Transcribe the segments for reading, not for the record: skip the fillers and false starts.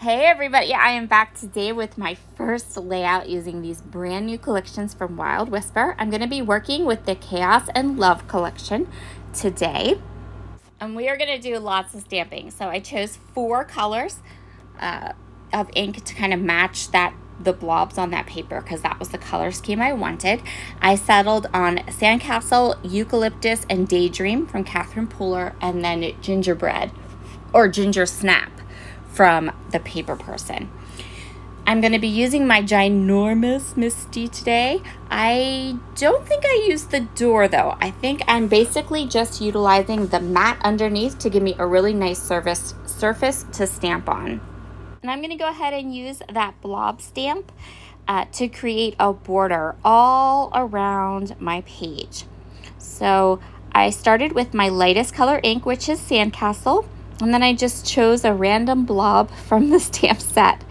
Hey everybody, I am back today with my first layout using these brand new collections from Wild Whisper. I'm going to be working with the Chaos and Love collection today. And we are going to do lots of stamping. So I chose 4 colors of ink to kind of match the blobs on that paper because that was the color scheme I wanted. I settled on Sandcastle, Eucalyptus, and Daydream from Catherine Pooler, and then Gingerbread or Ginger Snap from the Paper Person. I'm going to be using my ginormous Misty today. I don't think I used the door though. I think I'm basically just utilizing the mat underneath to give me a really nice surface to stamp on. And I'm going to go ahead and use that blob stamp to create a border all around my page. So I started with my lightest color ink, which is Sandcastle. And then I just chose a random blob from the stamp set.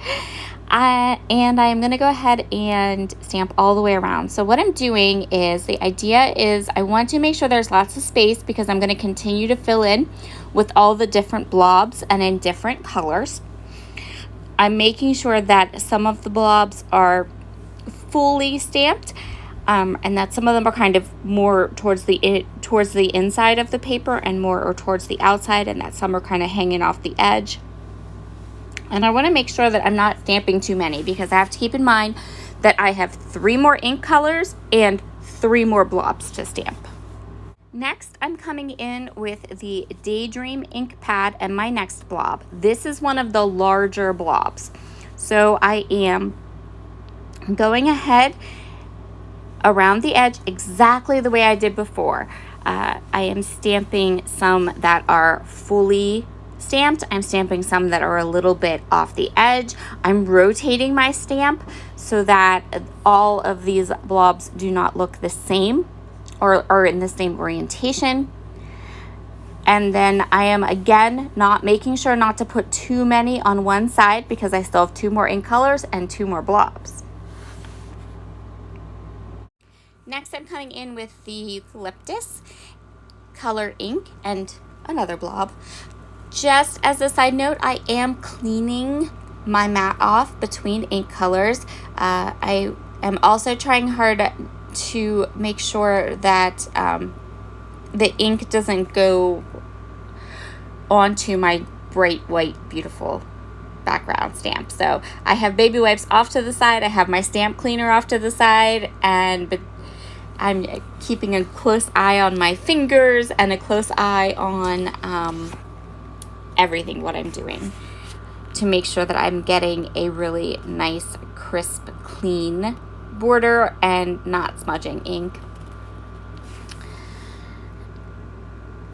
And I'm going to go ahead and stamp all the way around. So what I'm doing is, the idea is I want to make sure there's lots of space because I'm going to continue to fill in with all the different blobs and in different colors. I'm making sure that some of the blobs are fully stamped and that some of them are kind of more towards the inside of the paper and more or towards the outside, and that some are kind of hanging off the edge. And I want to make sure that I'm not stamping too many because I have to keep in mind that I have 3 more ink colors and 3 more blobs to stamp. Next, I'm coming in with the Daydream ink pad and my next blob. This is one of the larger blobs. So I am going ahead around the edge exactly the way I did before. I am stamping some that are fully stamped. I'm stamping some that are a little bit off the edge. I'm rotating my stamp so that all of these blobs do not look the same or are in the same orientation. And then I am again making sure not to put too many on one side because I still have 2 more ink colors and 2 more blobs. Next, I'm coming in with the Eucalyptus color ink and another blob. Just as a side note, I am cleaning my mat off between ink colors. I am also trying hard to make sure that the ink doesn't go onto my bright white, beautiful background stamp. So I have baby wipes off to the side. I have my stamp cleaner off to the side, but I'm keeping a close eye on my fingers and a close eye on everything what I'm doing to make sure that I'm getting a really nice, crisp, clean border and not smudging ink.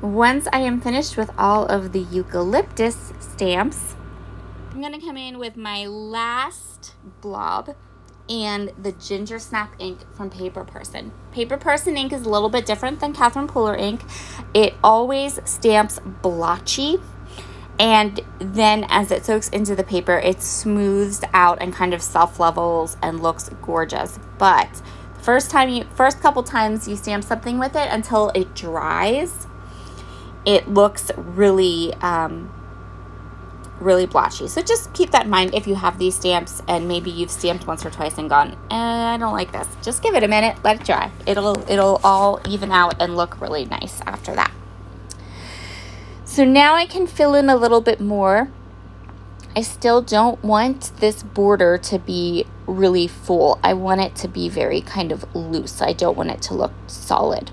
Once I am finished with all of the Eucalyptus stamps, I'm going to come in with my last blob and the Ginger Snap ink from Paper Person. Paper Person ink is a little bit different than Catherine Pooler ink. It always stamps blotchy, and then as it soaks into the paper, it smooths out and kind of self-levels and looks gorgeous. But first couple times you stamp something with it until it dries, it looks really really blotchy. So just keep that in mind if you have these stamps and maybe you've stamped once or twice and gone, I don't like this. Just give it a minute, let it dry. It'll all even out and look really nice after that. So now I can fill in a little bit more. I still don't want this border to be really full. I want it to be very kind of loose. I don't want it to look solid.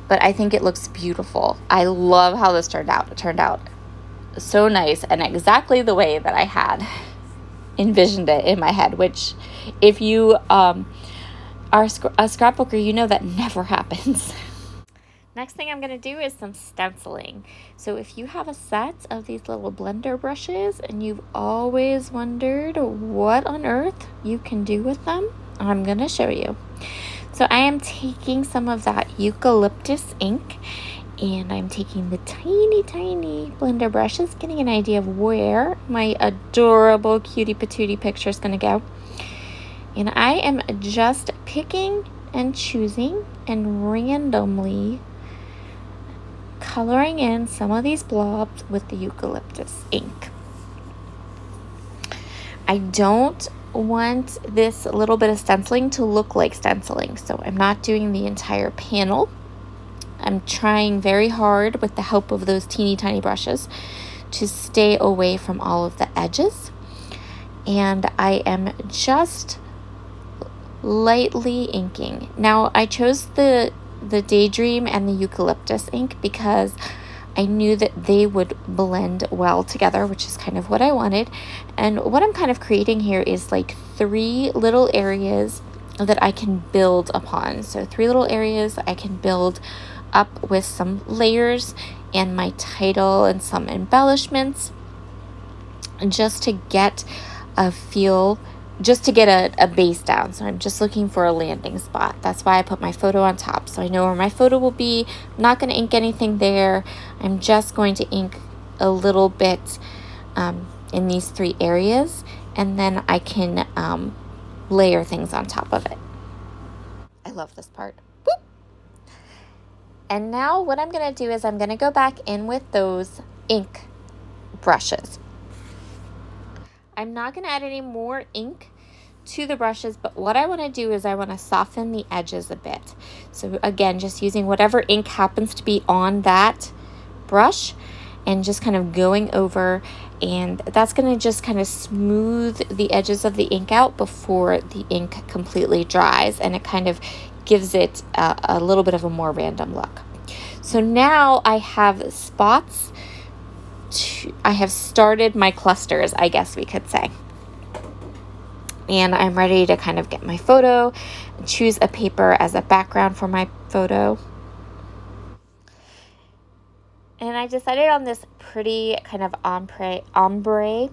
But I think it looks beautiful. I love how this turned out. It turned out so nice and exactly the way that I had envisioned it in my head, which if you are a scrapbooker, you know that never happens. Next thing I'm going to do is some stenciling. So if you have a set of these little blender brushes and you've always wondered what on earth you can do with them, I'm going to show you. So I am taking some of that Eucalyptus ink and I'm taking the tiny blender brushes, getting an idea of where my adorable cutie patootie picture is going to go. And I am just picking and choosing and randomly coloring in some of these blobs with the Eucalyptus ink. I don't want this little bit of stenciling to look like stenciling, so I'm not doing the entire panel. I'm trying very hard with the help of those teeny tiny brushes to stay away from all of the edges. And I am just lightly inking. Now, I chose the Daydream and the Eucalyptus ink because I knew that they would blend well together, which is kind of what I wanted. And what I'm kind of creating here is like 3 little areas that I can build upon. So 3 little areas I can build up with some layers and my title and some embellishments, just to get a feel, just to get a base down. So I'm just looking for a landing spot. That's why I put my photo on top, so I know where my photo will be. I'm not going to ink anything there. I'm just going to ink a little bit in these 3 areas, and then I can layer things on top of it. I love this part. Woo! And now what I'm going to do is I'm going to go back in with those ink brushes. I'm not going to add any more ink to the brushes, but what I want to do is I want to soften the edges a bit. So again, just using whatever ink happens to be on that brush and just kind of going over, and that's going to just kind of smooth the edges of the ink out before the ink completely dries, and it kind of gives it a little bit of a more random look. So now I have spots. I have started my clusters, I guess we could say. And I'm ready to kind of get my photo, choose a paper as a background for my photo. And I decided on this pretty kind of ombre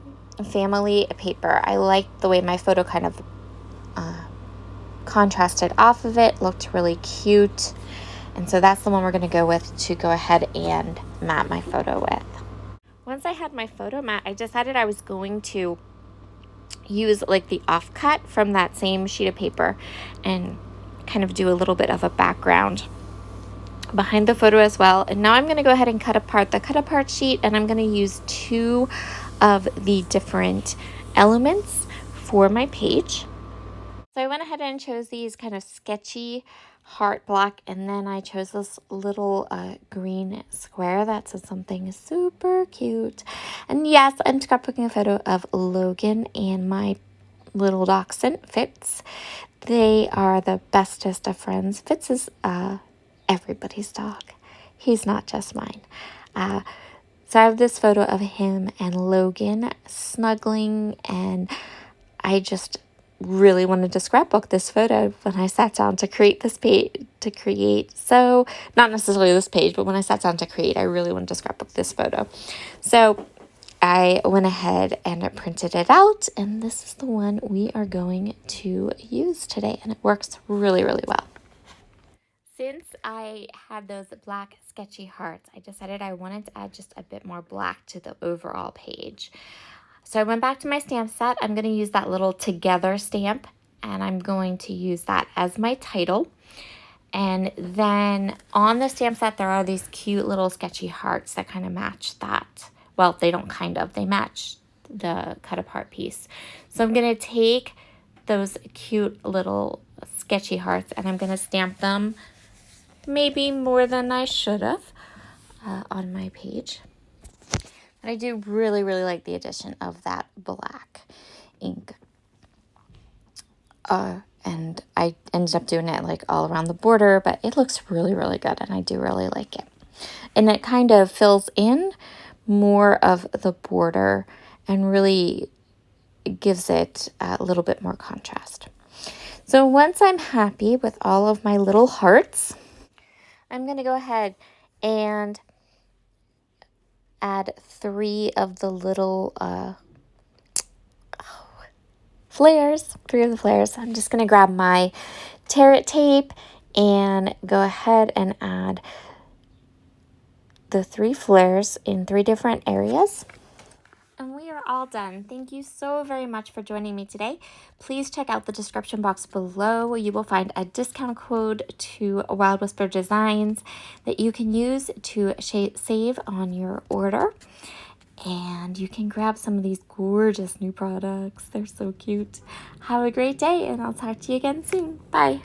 family paper. I liked the way my photo kind of contrasted off of it, looked really cute. And so that's the one we're going to go with to go ahead and mat my photo with. Once I had my photo mat, I decided I was going to use like the offcut from that same sheet of paper and kind of do a little bit of a background behind the photo as well. And now I'm going to go ahead and cut apart the cut apart sheet, and I'm going to use 2 of the different elements for my page. So I went ahead and chose these kind of sketchy heart block, and then I chose this little green square that says something super cute. And yes, I'm scrapbooking a photo of Logan and my little dachshund, Fitz. They are the bestest of friends. Fitz is everybody's dog. He's not just mine. So I have this photo of him and Logan snuggling, and I just really wanted to scrapbook this photo when I sat down to create this page, so not necessarily this page, but when I sat down to create, I really wanted to scrapbook this photo. So I went ahead and printed it out, and this is the one we are going to use today, and it works really, really well. Since I had those black sketchy hearts, I decided I wanted to add just a bit more black to the overall page. So I went back to my stamp set. I'm going to use that little together stamp, and I'm going to use that as my title. And then on the stamp set, there are these cute little sketchy hearts that kind of match that. Well, they don't kind of, they match the cut apart piece. So I'm going to take those cute little sketchy hearts, and I'm going to stamp them maybe more than I should have on my page. I do really, really like the addition of that black ink. And I ended up doing it like all around the border, but it looks really, really good, and I do really like it. And it kind of fills in more of the border and really gives it a little bit more contrast. So once I'm happy with all of my little hearts, I'm going to go ahead and add 3 of the little flares. 3 of the flares. I'm just going to grab my tear it tape and go ahead and add the 3 flares in 3 different areas. And we are all done. Thank you so very much for joining me today. Please check out the description box below. You will find a discount code to Wild Whisper Designs that you can use to save on your order. And you can grab some of these gorgeous new products. They're so cute. Have a great day, and I'll talk to you again soon. Bye.